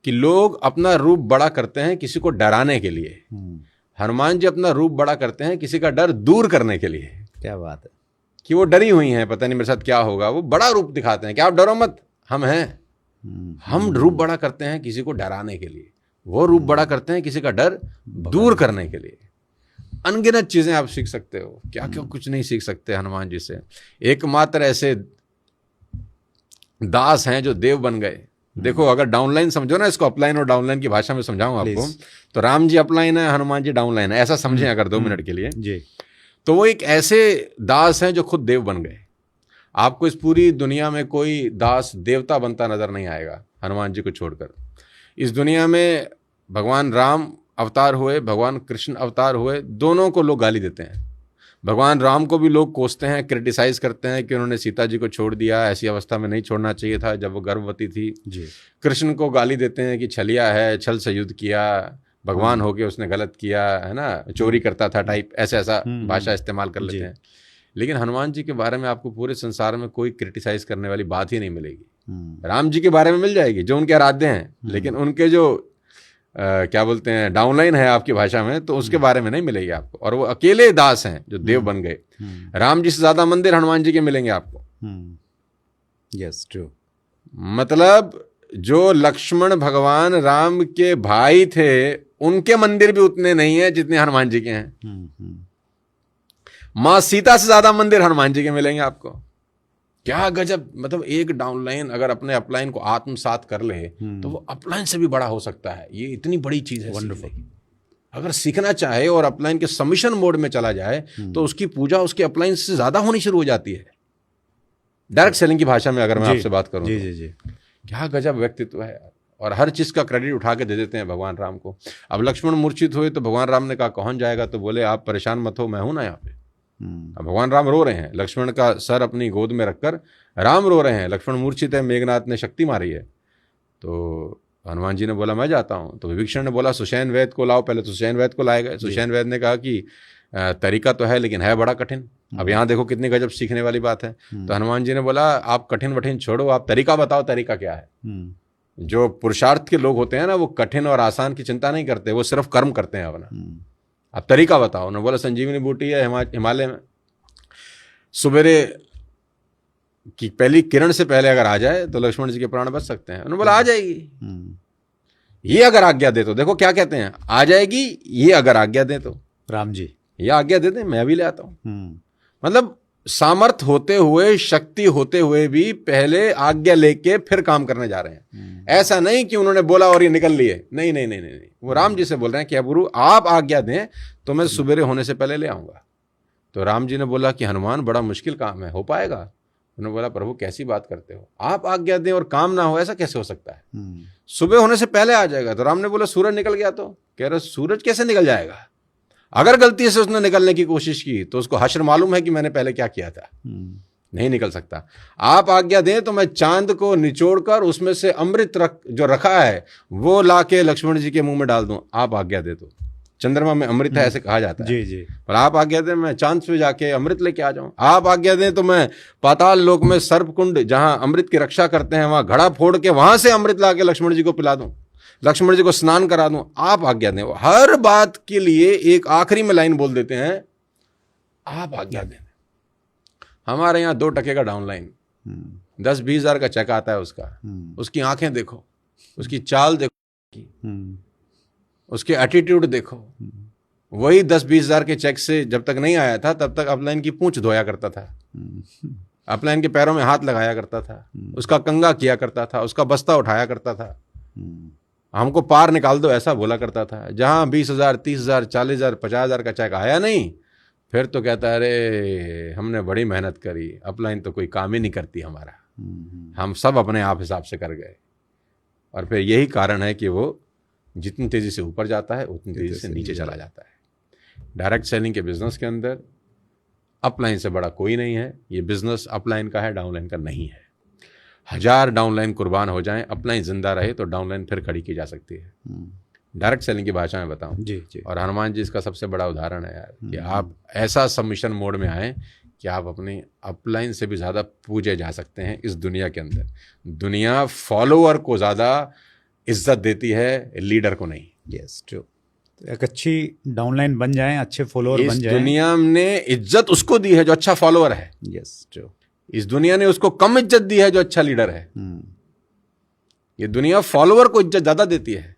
कि लोग अपना रूप बड़ा करते हैं किसी को डराने के लिए, हनुमान जी अपना रूप बड़ा करते हैं किसी का डर दूर करने के लिए। क्या बात है कि वो डरी हुई हैं, पता नहीं मेरे साथ क्या होगा, वो बड़ा रूप दिखाते हैं कि आप डरो मत, हम हैं। हम रूप बड़ा करते हैं किसी को डराने के लिए, वो रूप बड़ा करते हैं किसी का डर दूर करने के लिए। अनगिनत चीजें आप सीख सकते हो, क्या क्या कुछ नहीं सीख सकते हनुमान जी से। एकमात्र ऐसे दास हैं जो देव बन गए। देखो, अगर डाउनलाइन समझो ना इसको, अपलाइन और डाउनलाइन की भाषा में समझाऊं आपको, तो राम जी अपलाइन है, हनुमान जी डाउनलाइन है, ऐसा समझें अगर 2 मिनट के लिए जी। तो वो एक ऐसे दास हैं जो खुद देव बन गए। आपको इस पूरी दुनिया में कोई दास देवता बनता नजर नहीं आएगा हनुमान जी को छोड़कर। इस दुनिया में भगवान राम अवतार हुए, भगवान कृष्ण अवतार हुए, दोनों को लोग गाली देते हैं। भगवान राम को भी लोग कोसते हैं, क्रिटिसाइज करते हैं कि उन्होंने सीता जी को छोड़ दिया, ऐसी अवस्था में नहीं छोड़ना चाहिए था जब वो गर्भवती थी जी। कृष्ण को गाली देते हैं कि छलिया है, छल से युद्ध किया, भगवान होके उसने गलत किया है ना, चोरी करता था टाइप, ऐसा भाषा इस्तेमाल कर लेते हैं। लेकिन हनुमान जी के बारे में आपको पूरे संसार में कोई क्रिटिसाइज करने वाली बात ही नहीं मिलेगी। राम जी के बारे में मिल जाएगी जो उनके आराध्य हैं, लेकिन उनके जो क्या बोलते हैं डाउनलाइन है आपकी भाषा में, तो उसके बारे में नहीं मिलेगी आपको। और वो अकेले दास हैं जो देव बन गए। राम जी से ज्यादा मंदिर हनुमान जी के मिलेंगे आपको। Yes, true. मतलब जो लक्ष्मण भगवान राम के भाई थे उनके मंदिर भी उतने नहीं है जितने हनुमान जी के हैं। मां सीता से ज्यादा मंदिर हनुमान जी के मिलेंगे आपको। क्या गजब! मतलब एक डाउनलाइन अगर अपने अपलाइन को आत्मसात कर ले तो वो अपलाइन से भी बड़ा हो सकता है। ये इतनी बड़ी चीज है। वंडरफुल। अगर सीखना चाहे और अपलाइन के सबमिशन मोड में चला जाए तो उसकी पूजा उसके अपलाइन से ज्यादा होनी शुरू हो जाती है। डायरेक्ट सेलिंग की भाषा में अगर मैं आपसे बात करूं जी जी जी, क्या गजब व्यक्तित्व है यार। और हर चीज का क्रेडिट उठा के दे देते हैं भगवान राम को। अब लक्ष्मण मूर्छित हुए तो भगवान राम ने कहा कौन जाएगा, तो बोले आप परेशान मत हो, मैं हूं ना यहाँ पे। अब भगवान राम रो रहे हैं, लक्ष्मण का सर अपनी गोद में रखकर राम रो रहे हैं। लक्ष्मण मूर्छित है, मेघनाथ ने शक्ति मारी है। तो हनुमान जी ने बोला मैं जाता हूँ। तो विभीषण ने बोला सुषेण वैद्य को लाओ। पहले तो सुषेण वैद्य को लाए गए। सुषेण वैद्य ने कहा कि तरीका तो है लेकिन है बड़ा कठिन। अब यहाँ देखो कितनी गजब सीखने वाली बात है। तो हनुमान जी ने बोला आप कठिन वठिन छोड़ो, आप तरीका बताओ, तरीका क्या है। जो पुरुषार्थ के लोग होते हैं ना, वो कठिन और आसान की चिंता नहीं करते, वो सिर्फ कर्म करते हैं अपना। आप तरीका बताओ। उन्होंने बोला संजीवनी बूटी है हिमालय में, सुबेरे की पहली किरण से पहले अगर आ जाए तो लक्ष्मण जी के प्राण बच सकते हैं। उन्होंने बोला आ जाएगी, ये अगर आज्ञा दे तो। देखो क्या कहते हैं, आ जाएगी ये अगर आज्ञा दे तो। राम जी ये आज्ञा दे दें, मैं भी ले आता हूँ। मतलब सामर्थ होते हुए, शक्ति होते हुए भी पहले आज्ञा लेके फिर काम करने जा रहे हैं। ऐसा नहीं कि उन्होंने बोला और ये निकल लिए। नहीं नहीं नहीं नहीं, वो राम जी से बोल रहे हैं कि गुरु आप आज्ञा दें तो मैं सुबेरे होने से पहले ले आऊंगा। तो राम जी ने बोला कि हनुमान बड़ा मुश्किल काम है, हो पाएगा? उन्होंने बोला प्रभु कैसी बात करते हो, आप आज्ञा दें और काम ना हो, ऐसा कैसे हो सकता है? सुबह होने से पहले आ जाएगा। तो राम ने बोला सूरज निकल गया तो। कह रहे सूरज कैसे निकल जाएगा? अगर गलती से उसने निकलने की कोशिश की तो उसको हश्र मालूम है कि मैंने पहले क्या किया था। नहीं निकल सकता। आप आज्ञा दें तो मैं चांद को निचोड़कर उसमें से अमृत जो रखा है वो लाके लक्ष्मण जी के मुंह में डाल दूं। आप आज्ञा दे तो। चंद्रमा में अमृत है ऐसे कहा जाता है। जी जी। पर आप आज्ञा दें मैं चांद पे जाके अमृत लेके आ जाऊं। आप आज्ञा दें तो मैं पाताल लोक में सर्प कुंड जहां अमृत की रक्षा करते हैं वहां घड़ा फोड़ के वहां से अमृत लाके लक्ष्मण जी को पिला दूं, लक्ष्मण जी को स्नान करा दूं। आप आज्ञा दें। हर बात के लिए एक आखिरी में लाइन बोल देते हैं आप आज्ञा दें। हमारे यहाँ 2 टके का डाउनलाइन 10-20 हजार का चेक आता है उसका। उसकी आंखें देखो, उसकी चाल देखो, उसके एटीट्यूड देखो। वही 10-20 हजार के चेक से जब तक नहीं आया था तब तक अपलाइन की पूंछ धोया करता था, अपलाइन के पैरों में हाथ लगाया करता था, उसका कंगा किया करता था, उसका बस्ता उठाया करता था, हमको पार निकाल दो ऐसा बोला करता था। जहां 20,000, 30,000, 40,000, 50,000 का चेक आया नहीं, फिर तो कहता है अरे हमने बड़ी मेहनत करी, अपलाइन तो कोई काम ही नहीं करती हमारा, हम सब अपने आप हिसाब से कर गए। और फिर यही कारण है कि वो जितनी तेजी से ऊपर जाता है उतनी तेजी से नीचे चला जाता है। डायरेक्ट सेलिंग के बिजनेस के अंदर अपलाइन से बड़ा कोई नहीं है। ये बिजनेस अपलाइन का है, डाउनलाइन का नहीं है। 1000 डाउनलाइन कुर्बान हो जाएं, अपलाइन जिंदा रहे तो डाउनलाइन फिर खड़ी की जा सकती है। डायरेक्ट सेलिंग की भाषा में बताऊं जी जी। और हनुमान जी इसका सबसे बड़ा उदाहरण है यार कि आप ऐसा सबमिशन मोड में आए कि आप अपनी अपलाइन से भी ज़्यादा पूजे जा सकते हैं इस दुनिया के अंदर। दुनिया फॉलोअर को ज़्यादा इज्जत देती है, लीडर को नहीं। Yes true. एक अच्छी डाउनलाइन बन जाएं, अच्छे फॉलोअर इस बन जाएं। दुनिया ने इज्जत उसको दी है जो अच्छा फॉलोअर है। Yes true. इस दुनिया ने उसको कम इज्जत दी है जो अच्छा लीडर है। ये दुनिया फॉलोअर को इज्जत ज्यादा देती है।